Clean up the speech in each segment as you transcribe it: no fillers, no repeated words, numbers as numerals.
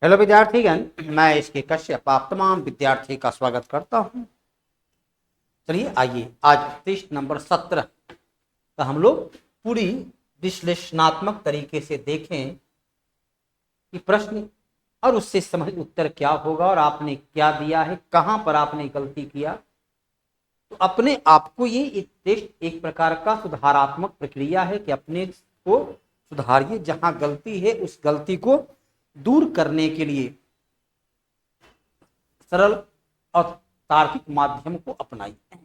Hello विद्यार्थीगण, मैं इसके कश्यप आप तमाम विद्यार्थी का स्वागत करता हूं। चलिए आइए आज पृष्ठ नंबर 17 का हम लोग पूरी विश्लेषणात्मक तरीके से देखें कि प्रश्न और उससे संबंधित उत्तर क्या होगा और आपने क्या दिया है, कहां पर आपने गलती किया। तो अपने आप को ये एक टेस्ट एक प्रकार का सुधारात्मक प्रक्रिया है कि अपने को सुधारिए, जहां गलती है उस गलती को दूर करने के लिए सरल और तार्किक माध्यम को अपनाइए।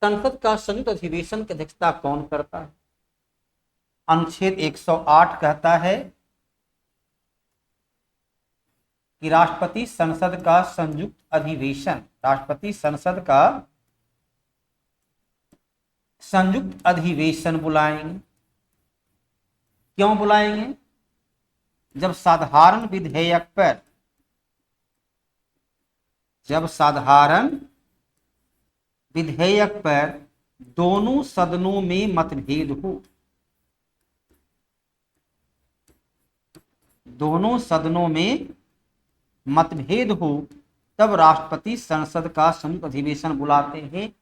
संसद का संयुक्त अधिवेशन की अध्यक्षता कौन करता है? अनुच्छेद 108 कहता है कि राष्ट्रपति संसद का संयुक्त अधिवेशन बुलाएंगे। क्यों बुलाएंगे? जब साधारण विधेयक पर दोनों सदनों में मतभेद हो तब राष्ट्रपति संसद का संयुक्त अधिवेशन बुलाते हैं,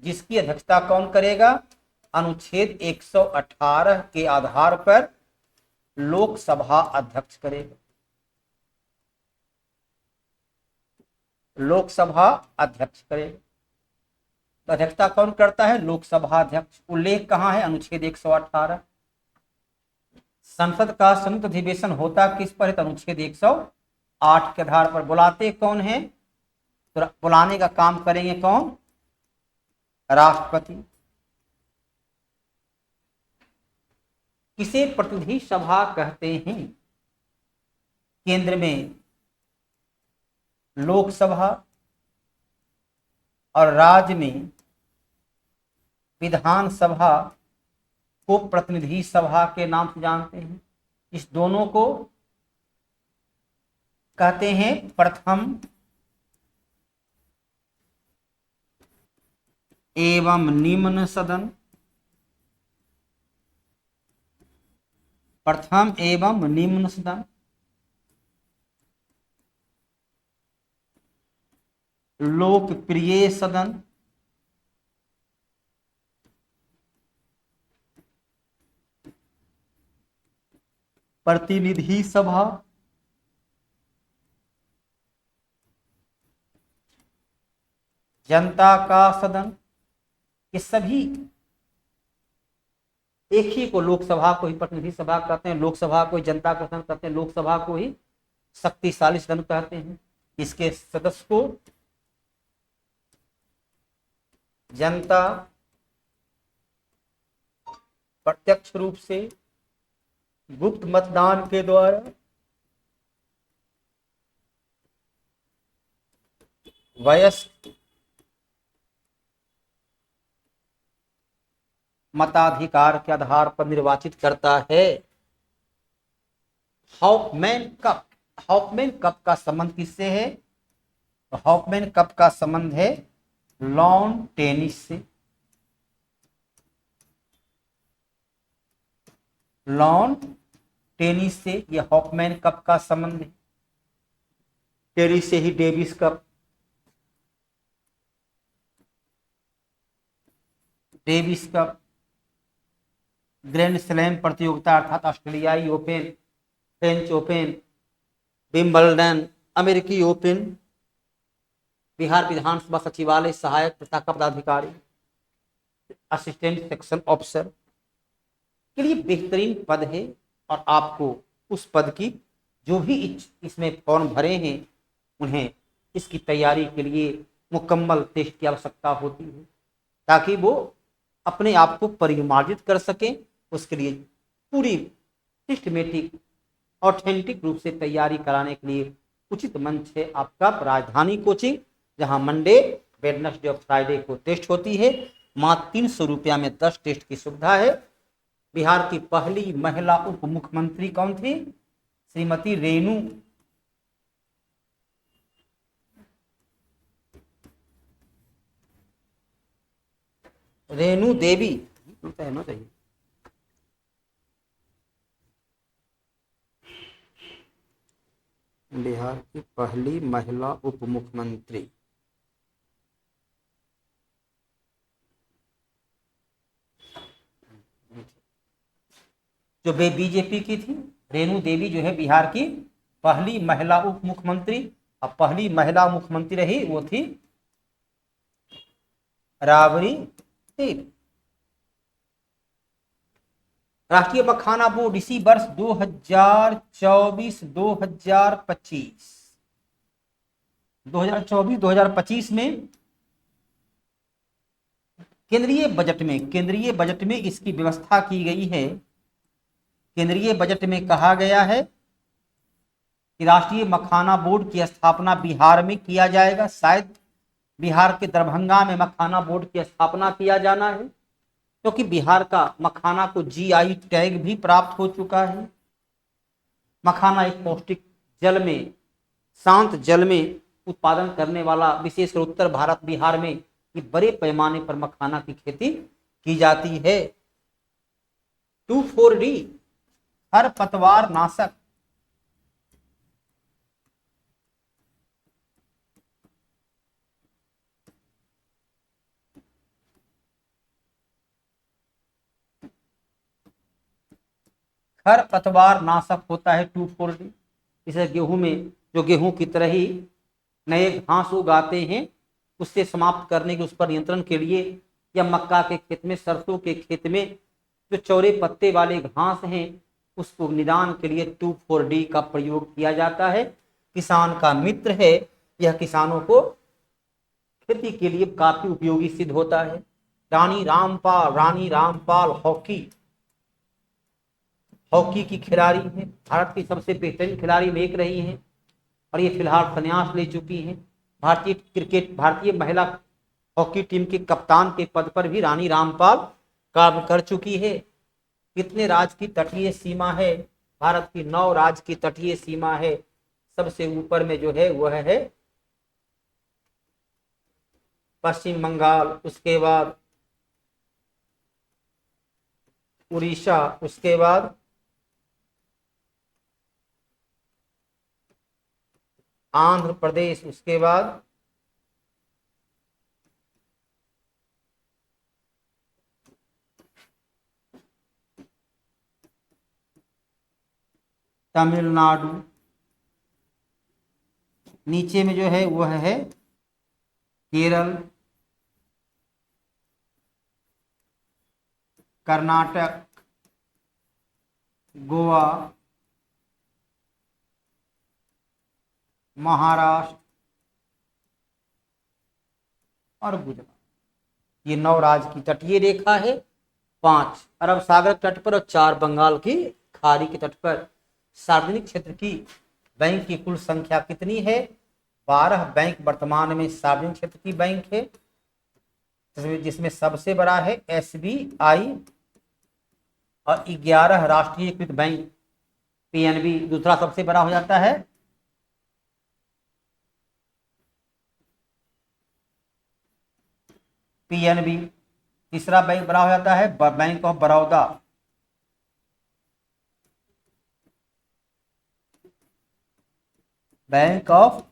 जिसकी अध्यक्षता कौन करेगा? अनुच्छेद 118 के आधार पर लोकसभा अध्यक्ष करेगा। तो अध्यक्षता कौन करता है? लोकसभा अध्यक्ष। उल्लेख कहां है? अनुच्छेद 118। संसद का संयुक्त अधिवेशन होता किस पर है? अनुच्छेद 108 के आधार पर। बुलाते कौन है? तो बुलाने का काम करेंगे कौन? राष्ट्रपति। किसे प्रतिनिधि सभा कहते हैं? केंद्र में लोकसभा और राज्य में विधानसभा को प्रतिनिधि सभा के नाम से जानते हैं। इस दोनों को कहते हैं प्रथम एवं निम्न सदन। लोकप्रिय सदन। प्रतिनिधि सभा। जनता का सदन। ये सभी एक ही को, लोकसभा को ही प्रतिनिधि सभा कहते हैं, लोकसभा को ही जनता का सदन कहते हैं, लोकसभा को ही शक्तिशाली सदन कहते हैं। इसके सदस्य को जनता प्रत्यक्ष रूप से गुप्त मतदान के द्वारा वयस्क मताधिकार के आधार पर निर्वाचित करता है। हॉफमैन कप का संबंध किससे है? हॉफमैन कप का संबंध है लॉन टेनिस से। यह हॉफमैन कप का संबंध है। टेनिस से ही डेविस कप, ग्रैंड स्लैम प्रतियोगिता अर्थात ऑस्ट्रेलियाई ओपन, फ्रेंच ओपन, विंबलडन, अमेरिकी ओपन, बिहार विधानसभा सचिवालय सहायक प्रशाखा पदाधिकारी, असिस्टेंट सेक्शन ऑफिसर के लिए बेहतरीन पद है। और आपको उस पद की जो भी इसमें फॉर्म भरे हैं उन्हें इसकी तैयारी के लिए मुकम्मल टेस्ट की आवश्यकता होती है, ताकि वो अपने आप को परिमार्जित कर सकें। उसके लिए पूरी सिस्टमेटिक ऑथेंटिक रूप से तैयारी कराने के लिए उचित मंच है आपका राजधानी कोचिंग, जहां मंडे, वेडनेसडे और फ्राइडे को टेस्ट होती है। मात्र 300 रुपया में 10 टेस्ट की सुविधा है। बिहार की पहली महिला उप मुख्यमंत्री कौन थी? श्रीमती रेणु देवी। कहना चाहिए बिहार की पहली महिला उप मुख्यमंत्री। जो बीजेपी की थी, रेणु देवी जो है बिहार की पहली महिला उप मुख्यमंत्री। और पहली महिला मुख्यमंत्री रही वो थी राबड़ी देवी। राष्ट्रीय मखाना बोर्ड इसी वर्ष 2024-2025 में केंद्रीय बजट में इसकी व्यवस्था की गई है। केंद्रीय बजट में कहा गया है कि राष्ट्रीय मखाना बोर्ड की स्थापना बिहार में किया जाएगा। शायद बिहार के दरभंगा में मखाना बोर्ड की स्थापना किया जाना है, क्योंकि बिहार का मखाना को जीआई टैग भी प्राप्त हो चुका है। मखाना एक पौष्टिक जल में, शांत जल में उत्पादन करने वाला, विशेषकर उत्तर भारत बिहार में ये बड़े पैमाने पर मखाना की खेती की जाती है। 2,4-D खरपतवार नाशक। खरपतवार नाशक होता है 2,4-D। इसे गेहूं में, जो गेहूं की तरह ही नए घास उगाते हैं, उससे समाप्त करने के, उस पर नियंत्रण के लिए, या मक्का के खेत में, सरसों के खेत में जो चौड़े पत्ते वाले घास हैं, उसको निदान के लिए 2,4-D का प्रयोग किया जाता है। किसान का मित्र है, यह किसानों को खेती के लिए काफी उपयोगी सिद्ध होता है। रानी रामपाल हॉकी की खिलाड़ी है, भारत की सबसे बेहतरीन खिलाड़ी में एक रही हैं, और ये फिलहाल संन्यास ले चुकी हैं। भारतीय महिला हॉकी टीम के कप्तान के पद पर भी रानी रामपाल काम कर चुकी है। कितने राज्य की तटीय सीमा है? भारत की 9 राज्य की तटीय सीमा है। सबसे ऊपर में जो है वह है पश्चिम बंगाल, उसके बाद उड़ीसा, उसके बाद आंध्र प्रदेश, उसके बाद तमिलनाडु, नीचे में जो है वह है केरल, कर्नाटक, गोवा, महाराष्ट्र और गुजरात। ये 9 राज्य की तटीय रेखा है। 5 अरब सागर तट पर और 4 बंगाल की खाड़ी के तट पर। सार्वजनिक क्षेत्र की बैंक की कुल संख्या कितनी है? 12 बैंक वर्तमान में सार्वजनिक क्षेत्र की बैंक है, जिसमें सबसे बड़ा है SBI, और 11 राष्ट्रीयकृत बैंक, PNB दूसरा सबसे बड़ा हो जाता है। PNB तीसरा बैंक बड़ा हो जाता है bank of Baroda. Bank of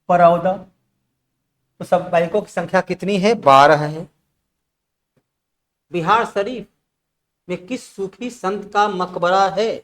Baroda. तो सब बैंकों की संख्या कितनी है? 12 है। बिहार शरीफ में किस सूफी संत का मकबरा है?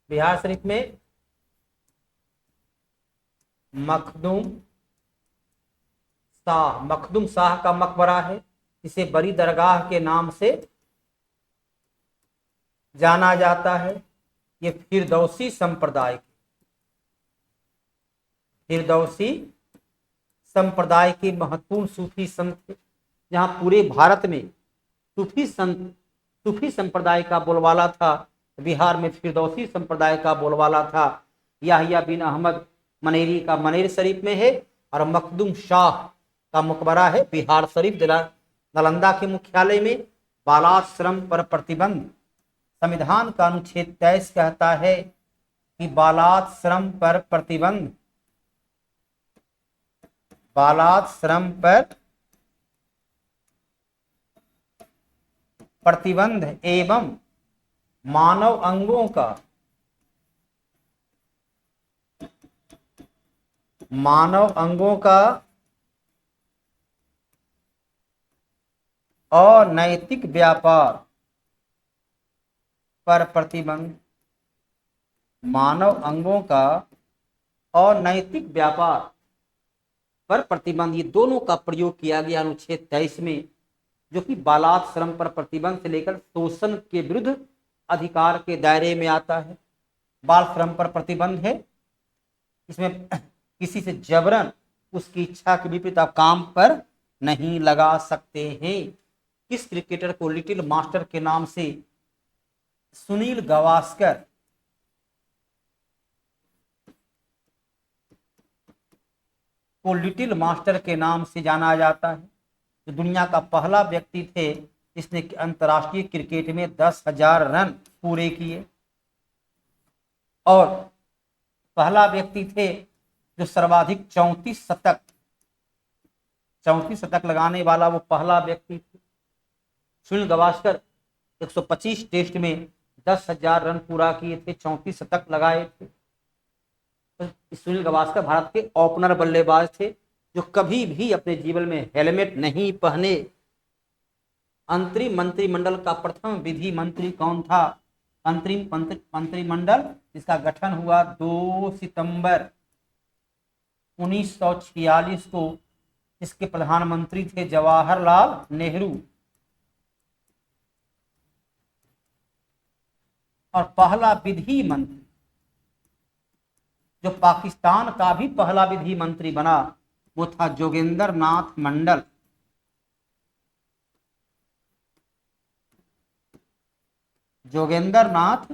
बिहार शरीफ में मखदूम शाह का मकबरा है। इसे बड़ी दरगाह के नाम से जाना जाता है। ये फिरदौसी संप्रदाय के महत्वपूर्ण सूफी संत थे। जहाँ पूरे भारत में सूफी संप्रदाय का बोलबाला था, बिहार में फिरदौसी संप्रदाय का बोलबाला था। याहिया बिन अहमद मनेरी का मनेर शरीफ में है, और मखदूम शाह का मकबरा है बिहार शरीफ नालंदा के मुख्यालय में। बालाश्रम पर प्रतिबंध, संविधान का अनुच्छेद 23 कहता है कि बालाश्रम पर प्रतिबंध, बालाश्रम पर प्रतिबंध एवं मानव अंगों का अनैतिक व्यापार पर प्रतिबंध, मानव अंगों का अनैतिक व्यापार पर प्रतिबंध, ये दोनों का प्रयोग किया गया अनुच्छेद 23 में, जो कि बालात श्रम पर प्रतिबंध से लेकर शोषण के विरुद्ध अधिकार के दायरे में आता है। बाल श्रम पर प्रतिबंध है, इसमें किसी से जबरन उसकी इच्छा के विपरीत आप काम पर नहीं लगा सकते हैं। किस क्रिकेटर को लिटिल मास्टर के नाम से सुनील गावस्कर को लिटिल मास्टर के नाम से जाना जाता है, जो दुनिया का पहला व्यक्ति थे जिसने अंतर्राष्ट्रीय क्रिकेट में 10,000 रन पूरे किए, और पहला व्यक्ति थे जो सर्वाधिक 34 शतक लगाने वाला वो पहला व्यक्ति थे। सुनील गावस्कर 125 टेस्ट में 10,000 रन पूरा किए थे, 34 शतक लगाए थे। तो सुनील गावस्कर भारत के ओपनर बल्लेबाज थे जो कभी भी अपने जीवन में हेलमेट नहीं पहने। अंतरिम मंत्रिमंडल का प्रथम विधि मंत्री कौन था? अंतरिम मंत्रिमंडल जिसका गठन हुआ 2 सितंबर 1946 को, इसके प्रधानमंत्री थे जवाहरलाल नेहरू। और पहला विधि मंत्री जो पाकिस्तान का भी पहला विधि मंत्री बना वो था जोगेंद्र नाथ मंडल। जोगेंद्र नाथ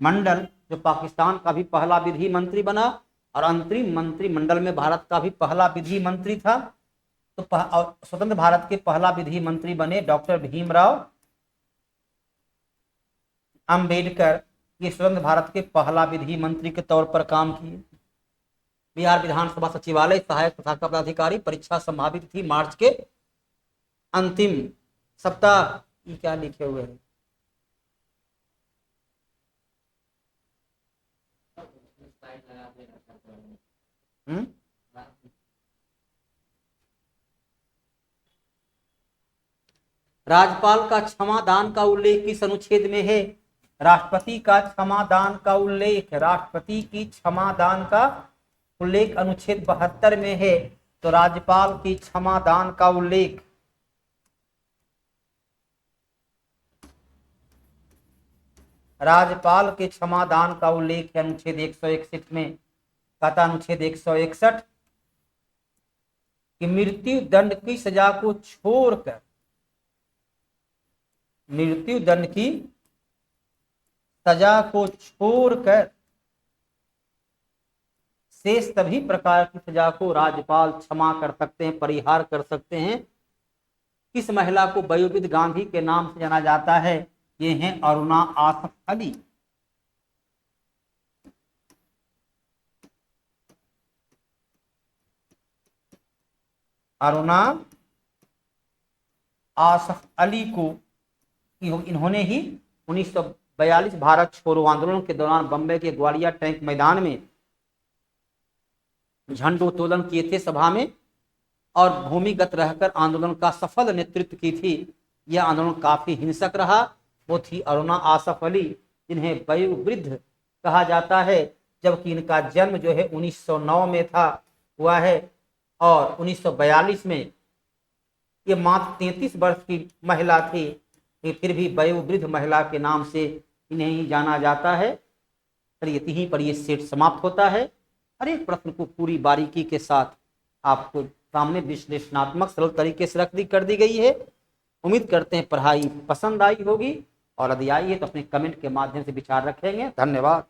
मंडल जो पाकिस्तान का भी पहला विधि मंत्री बना और अंतरिम मंत्रिमंडल में भारत का भी पहला विधि मंत्री था। तो स्वतंत्र भारत के पहला विधि मंत्री बने डॉक्टर भीमराव अंबेडकर। ये स्वतंत्र भारत के पहला विधि मंत्री के तौर पर काम किए। बिहार विधानसभा सचिवालय सहायक शाखा पदाधिकारी, परीक्षा संभावित थी मार्च के अंतिम सप्ताह। ये क्या लिखे हुए हैं? राज्यपाल का क्षमादान का उल्लेख किस अनुच्छेद में है? राष्ट्रपति का क्षमादान का उल्लेख, राष्ट्रपति की क्षमादान का उल्लेख अनुच्छेद 72 में है। तो राज्यपाल की क्षमादान का उल्लेख राज्यपाल के क्षमादान का उल्लेख है अनुच्छेद 161 में। कहता अनुच्छेद 161 कि मृत्यु दंड की सजा को छोड़कर, मृत्यु दंड की सजा को छोड़कर शेष सभी प्रकार की सजा को राज्यपाल क्षमा कर सकते हैं, परिहार कर सकते हैं। किस महिला को वयोवृद्ध गांधी के नाम से जाना जाता है? ये हैं अरुणा आसफ अली। अरुणा आसफ अली को इन्होंने ही 1942 भारत छोड़ो आंदोलन के दौरान बंबई के ग्वालियर टैंक मैदान में झंडोत्तोलन किए थे सभा में, और भूमिगत रहकर आंदोलन का सफल नेतृत्व की थी। यह आंदोलन काफी हिंसक रहा। वो थी अरुणा आसफ अली, जिन्हें वयोवृद्ध कहा जाता है, जबकि इनका जन्म जो है 1909 में हुआ है, और 1942 में ये मात्र 33 वर्ष की महिला थी। फिर भी वयोवृद्ध महिला के नाम से इन्हें ही जाना जाता है। यहीं पर ये सेट समाप्त होता है। हर एक प्रश्न को पूरी बारीकी के साथ आपको सामने विश्लेषणात्मक सरल तरीके से कर दी गई है। उम्मीद करते हैं पढ़ाई पसंद आई होगी, और यदि आई है तो अपने कमेंट के माध्यम से विचार रखेंगे। धन्यवाद।